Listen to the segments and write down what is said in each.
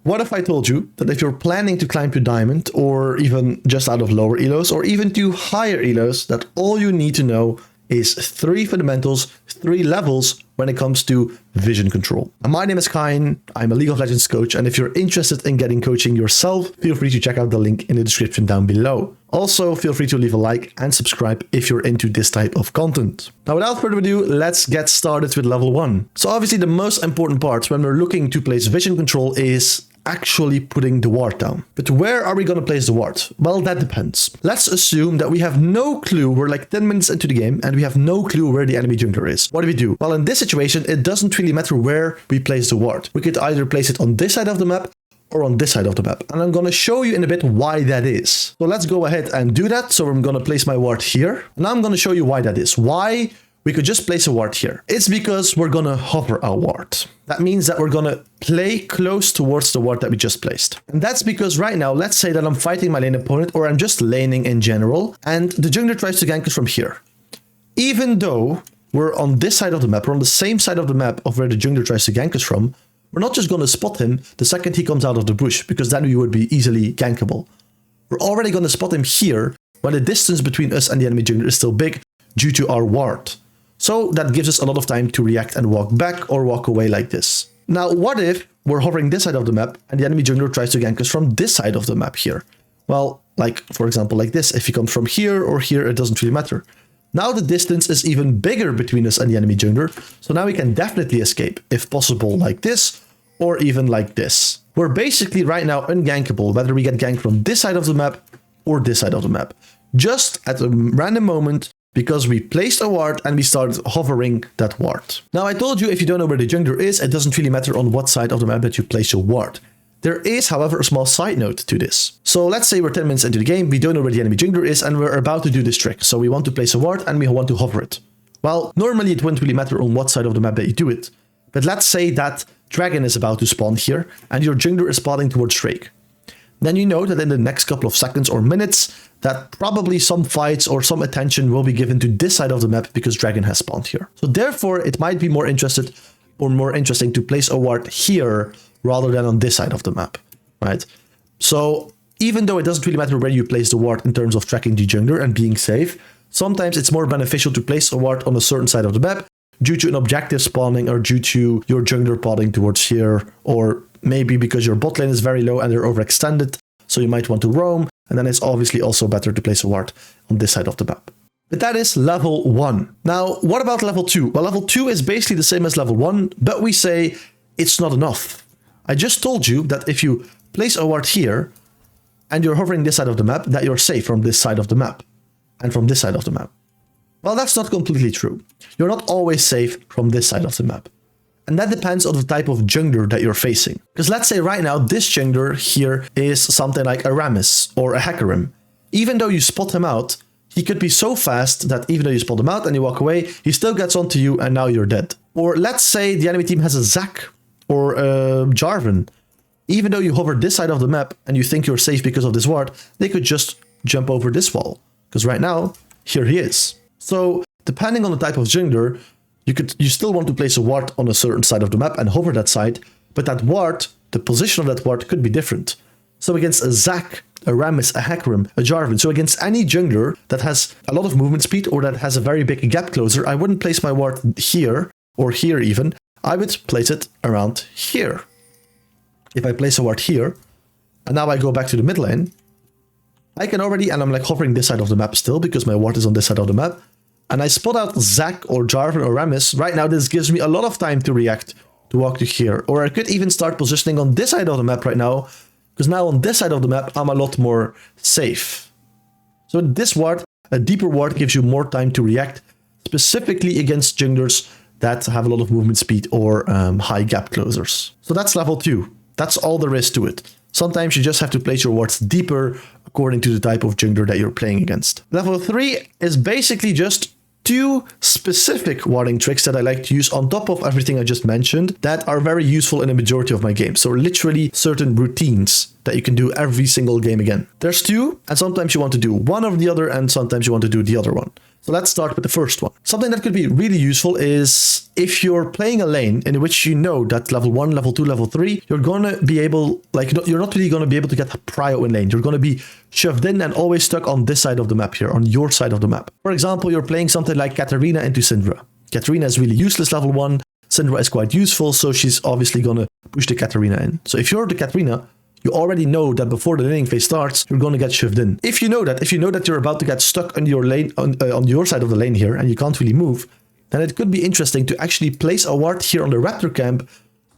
What if I told you that if you're planning to climb to diamond, or even just out of lower elos, or even to higher elos, that all you need to know is 3 fundamentals, 3 levels when it comes to vision control. And my name is Kain, I'm a League of Legends coach, and if you're interested in getting coaching yourself, feel free to check out the link in the description down below. Also, feel free to leave a like and subscribe if you're into this type of content. Now, without further ado, let's get started with level 1. So obviously the most important part when we're looking to place vision control is actually putting the ward down. But where are we going to place the ward? Well, that depends. Let's assume that we have no clue. We're like 10 minutes into the game and we have no clue where the enemy jungler is. What do we do? Well, in this situation, it doesn't really matter where we place the ward. We could either place it on this side of the map or on this side of the map. And I'm going to show you in a bit why that is. So let's go ahead and do that. So I'm going to place my ward here. And I'm going to show you why that is. Why we could just place a ward here. It's because we're going to hover our ward. That means that we're going to play close towards the ward that we just placed. And that's because right now, let's say that I'm fighting my lane opponent or I'm just laning in general, and the jungler tries to gank us from here. Even though we're on this side of the map, we're on the same side of the map of where the jungler tries to gank us from, we're not just going to spot him the second he comes out of the bush, because then we would be easily gankable. We're already going to spot him here when the distance between us and the enemy jungler is still big due to our ward. So that gives us a lot of time to react and walk back or walk away like this. Now, what if we're hovering this side of the map and the enemy jungler tries to gank us from this side of the map here? Well, like, for example, like this. If he comes from here or here, it doesn't really matter. Now the distance is even bigger between us and the enemy jungler. So now we can definitely escape, if possible, like this or even like this. We're basically right now ungankable, whether we get ganked from this side of the map or this side of the map. Just at a random moment, because we placed a ward and we started hovering that ward. Now, I told you if you don't know where the jungler is, it doesn't really matter on what side of the map that you place your ward. There is, however, a small side note to this. So let's say we're 10 minutes into the game, we don't know where the enemy jungler is, and we're about to do this trick. So we want to place a ward and we want to hover it. Well, normally it wouldn't really matter on what side of the map that you do it. But let's say that dragon is about to spawn here and your jungler is spawning towards Drake. Then you know that in the next couple of seconds or minutes, that probably some fights or some attention will be given to this side of the map because dragon has spawned here. So therefore, it might be more interesting to place a ward here rather than on this side of the map, right? So even though it doesn't really matter where you place the ward in terms of tracking the jungler and being safe, sometimes it's more beneficial to place a ward on a certain side of the map due to an objective spawning or due to your jungler podding towards here, or maybe because your bot lane is very low and they're overextended, so you might want to roam, and then it's obviously also better to place a ward on this side of the map. But that is level 1. Now, what about level 2? Well, level 2 is basically the same as level 1, but we say it's not enough. I just told you that if you place a ward here, and you're hovering this side of the map, that you're safe from this side of the map, and from this side of the map. Well, that's not completely true. You're not always safe from this side of the map. And that depends on the type of jungler that you're facing. Because let's say right now, this jungler here is something like a Rammus or a Hecarim. Even though you spot him out, he could be so fast that even though you spot him out and you walk away, he still gets onto you and now you're dead. Or let's say the enemy team has a Zac or a Jarvan. Even though you hover this side of the map and you think you're safe because of this ward, they could just jump over this wall. Because right now, here he is. So depending on the type of jungler, you still want to place a ward on a certain side of the map and hover that side, but that ward, the position of that ward could be different. So against a Zac, a Rammus, a Hecarim, a Jarvan, so against any jungler that has a lot of movement speed or that has a very big gap closer, I wouldn't place my ward here or here even. I would place it around here. If I place a ward here, and now I go back to the mid lane, I can already, and I'm like hovering this side of the map still because my ward is on this side of the map, and I spot out Zac or Jarvan or Rammus. Right now, this gives me a lot of time to react, to walk to here. Or I could even start positioning on this side of the map right now, because now on this side of the map, I'm a lot more safe. So this ward, a deeper ward, gives you more time to react, specifically against junglers that have a lot of movement speed or high gap closers. So that's level 2. That's all there is to it. Sometimes you just have to place your wards deeper according to the type of jungler that you're playing against. Level 3 is basically just 2 specific warding tricks that I like to use on top of everything I just mentioned that are very useful in a majority of my games. So literally certain routines that you can do every single game again. There's 2, and sometimes you want to do one or the other, and sometimes you want to do the other one. So let's start with the first one. Something that could be really useful is if you're playing a lane in which you know that level 1, level 2, level 3, you're going to be able, like, you're not really going to be able to get prio in lane. You're going to be shoved in and always stuck on this side of the map here, on your side of the map. For example, you're playing something like Katarina into Syndra. Katarina is really useless level 1. Syndra is quite useful, so she's obviously going to push the Katarina in. So if you're the Katarina, you already know that before the laning phase starts, you're going to get shoved in. If you know that you're about to get stuck on your lane, on your side of the lane here, and you can't really move, then it could be interesting to actually place a ward here on the Raptor camp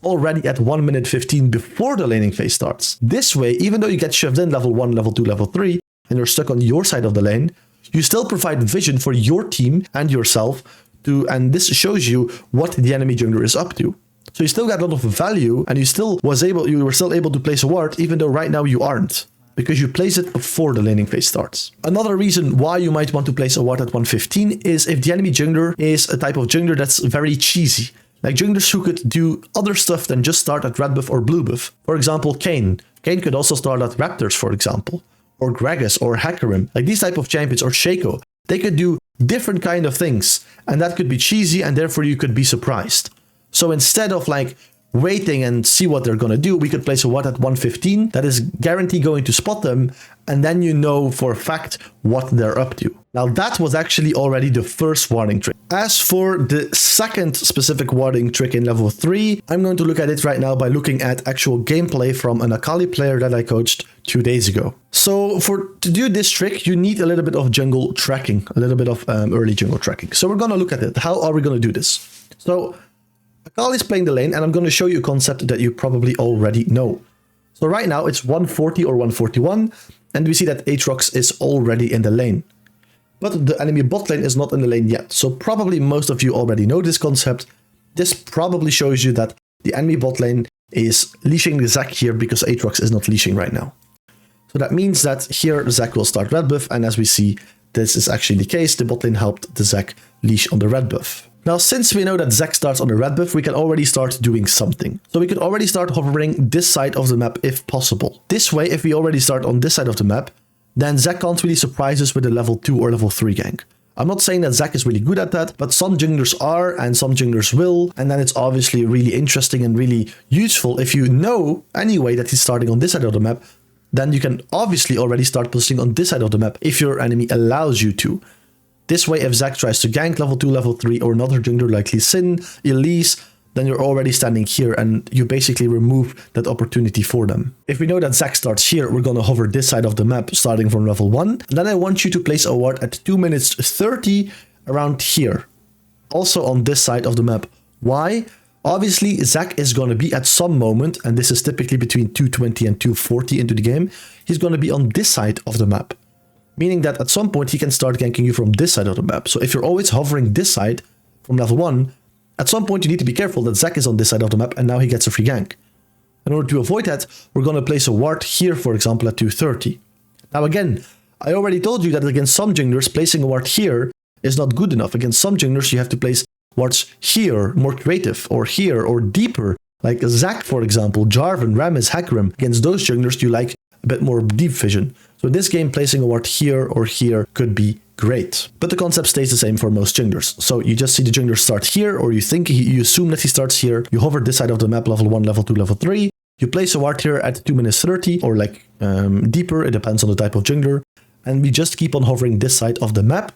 already at 1 minute 15 before the laning phase starts. This way, even though you get shoved in level 1, level 2, level 3, and you're stuck on your side of the lane, you still provide vision for your team and yourself to, and this shows you what the enemy jungler is up to. So you still got a lot of value, and you were still able to place a ward, even though right now you aren't, because you place it before the laning phase starts. Another reason why you might want to place a ward at 115 is if the enemy jungler is a type of jungler that's very cheesy. Like junglers who could do other stuff than just start at red buff or blue buff. For example, Kayn. Kayn could also start at Raptors, for example, or Gragas, or Hecarim. Like these type of champions, or Shaco. They could do different kind of things, and that could be cheesy, and therefore you could be surprised. So instead of like waiting and see what they're going to do, we could place a ward at 115 that is guaranteed going to spot them, and then you know for a fact what they're up to. Now that was actually already the first warding trick. As for the second specific warding trick in level 3, I'm going to look at it right now by looking at actual gameplay from an Akali player that I coached 2 days ago. So to do this trick, you need a little bit of jungle tracking, a little bit of early jungle tracking. So we're going to look at it. How are we going to do this? So Akali is playing the lane, and I'm going to show you a concept that you probably already know. So right now it's 140 or 141, and we see that Aatrox is already in the lane. But the enemy bot lane is not in the lane yet, so probably most of you already know this concept. This probably shows you that the enemy bot lane is leashing the Zac here because Aatrox is not leashing right now. So that means that here Zac will start red buff, and as we see, this is actually the case. The bot lane helped the Zac leash on the red buff. Now, since we know that Zac starts on the red buff, we can already start doing something. So we could already start hovering this side of the map if possible. This way, if we already start on this side of the map, then Zac can't really surprise us with a level 2 or level 3 gank. I'm not saying that Zac is really good at that, but some junglers are and some junglers will, and then it's obviously really interesting and really useful if you know anyway that he's starting on this side of the map, then you can obviously already start positioning on this side of the map if your enemy allows you to. This way, if Zac tries to gank level 2, level 3, or another jungler like Lee Sin, Elise, then you're already standing here and you basically remove that opportunity for them. If we know that Zac starts here, we're going to hover this side of the map starting from level 1. And then I want you to place a ward at 2 minutes 30 around here. Also on this side of the map. Why? Obviously, Zac is going to be at some moment, and this is typically between 220 and 240 into the game, he's going to be on this side of the map. Meaning that at some point he can start ganking you from this side of the map. So if you're always hovering this side from level 1, at some point you need to be careful that Zac is on this side of the map and now he gets a free gank. In order to avoid that, we're going to place a ward here, for example, at 230. Now again, I already told you that against some junglers, placing a ward here is not good enough. Against some junglers, you have to place wards here, more creative, or here, or deeper. Like Zac, for example, Jarvan, Rammus, Hecarim. Against those junglers, you like a bit more deep vision. So in this game, placing a ward here or here could be great. But the concept stays the same for most junglers. So you just see the jungler start here, or you assume that he starts here. You hover this side of the map, level 1, level 2, level 3. You place a ward here at 2 minutes 30, or like deeper, it depends on the type of jungler. And we just keep on hovering this side of the map.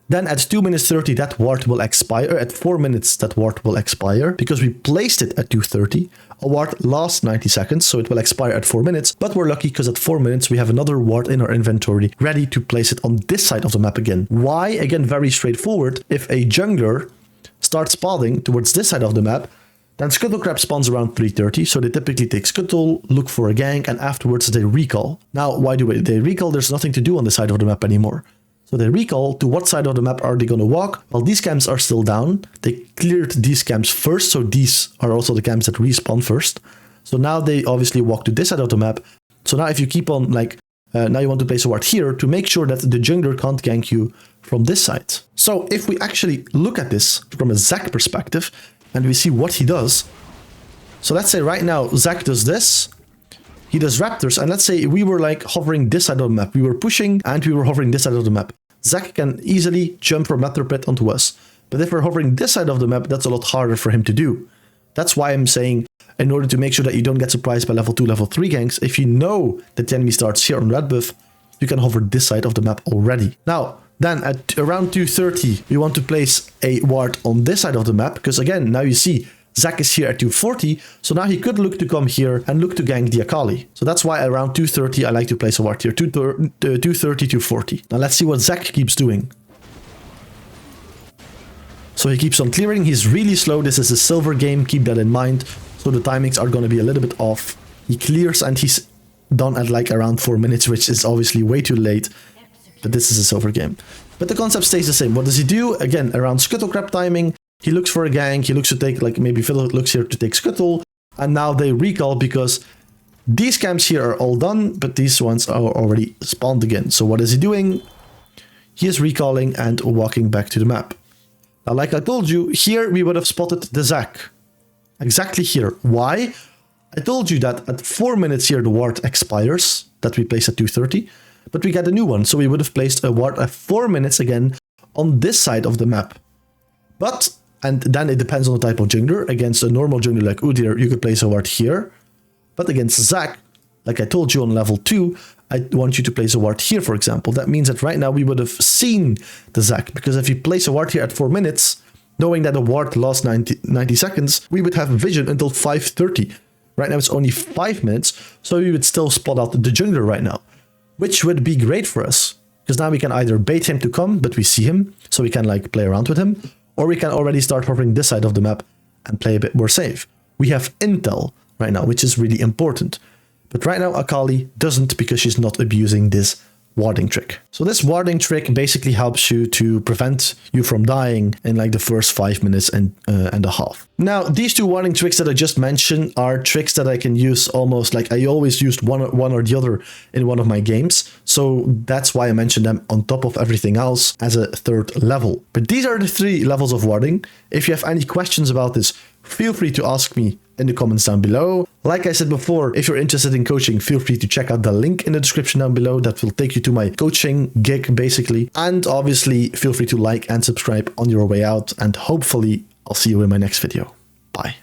Then at 2 minutes 30, that ward will expire. At 4 minutes, that ward will expire because we placed it at 230. A ward lasts 90 seconds, so it will expire at 4 minutes. But we're lucky because at 4 minutes, we have another ward in our inventory ready to place it on this side of the map again. Why? Again, very straightforward. If a jungler starts spawning towards this side of the map, then Scuttlecrab spawns around 330, so they typically take Scuttle, look for a gank, and afterwards they recall. Now, why do they recall? There's nothing to do on this side of the map anymore. So they recall. To what side of the map are they going to walk? Well, these camps are still down. They cleared these camps first, so these are also the camps that respawn first. So now they obviously walk to this side of the map. So now if you keep on, like, now you want to place a ward here to make sure that the jungler can't gank you from this side. So if we actually look at this from a Zac perspective, and we see what he does. So let's say right now, Zac does this. He does Raptors, and let's say we were like hovering this side of the map. We were pushing and we were hovering this side of the map. Zac can easily jump from Nether Pit onto us. But if we're hovering this side of the map, that's a lot harder for him to do. That's why I'm saying, in order to make sure that you don't get surprised by level 2, level 3 ganks, if you know that the enemy starts here on red buff, you can hover this side of the map already. Now, then at around 230, we want to place a ward on this side of the map, because again, now you see Zac is here at 240, so now he could look to come here and look to gank the Akali. So that's why around 230, I like to place a ward here, 230, 240. Now let's see what Zac keeps doing. So he keeps on clearing, he's really slow, this is a silver game, keep that in mind. So the timings are going to be a little bit off. He clears and he's done at like around 4 minutes, which is obviously way too late. But this is a silver game. But the concept stays the same. What does he do? Again, around Scuttle Crab timing, he looks for a gank, he looks to take, like maybe Fiddle looks here to take Scuttle. And now they recall because these camps here are all done, but these ones are already spawned again. So what is he doing? He is recalling and walking back to the map. Now, like I told you, here we would have spotted the Zac. Exactly here. Why? I told you that at 4 minutes here the ward expires, that we placed at 230, but we get a new one, so we would have placed a ward at 4 minutes again on this side of the map. But, and then it depends on the type of jungler. Against a normal jungler like Udyr, you could place a ward here, but against Zac, like I told you on level 2, I want you to place a ward here, for example. That means that right now we would have seen the Zac, because if you place a ward here at 4 minutes, knowing that the ward lost 90 seconds, we would have vision until 5:30. Right now it's only 5 minutes, so we would still spot out the jungler right now, which would be great for us, because now we can either bait him to come, but we see him, so we can like play around with him, or we can already start hovering this side of the map and play a bit more safe. We have intel right now, which is really important. But right now Akali doesn't, because she's not abusing this warding trick. So this warding trick basically helps you to prevent you from dying in like the first 5 minutes and a half. Now, these two warding tricks that I just mentioned are tricks that I can use almost like I always used one or the other in one of my games. So that's why I mentioned them on top of everything else as a third level. But these are the 3 levels of warding. If you have any questions about this, feel free to ask me in the comments down below. Like I said before, if you're interested in coaching, feel free to check out the link in the description down below. That will take you to my coaching gig, basically. And obviously, feel free to like and subscribe on your way out. And hopefully, I'll see you in my next video. Bye.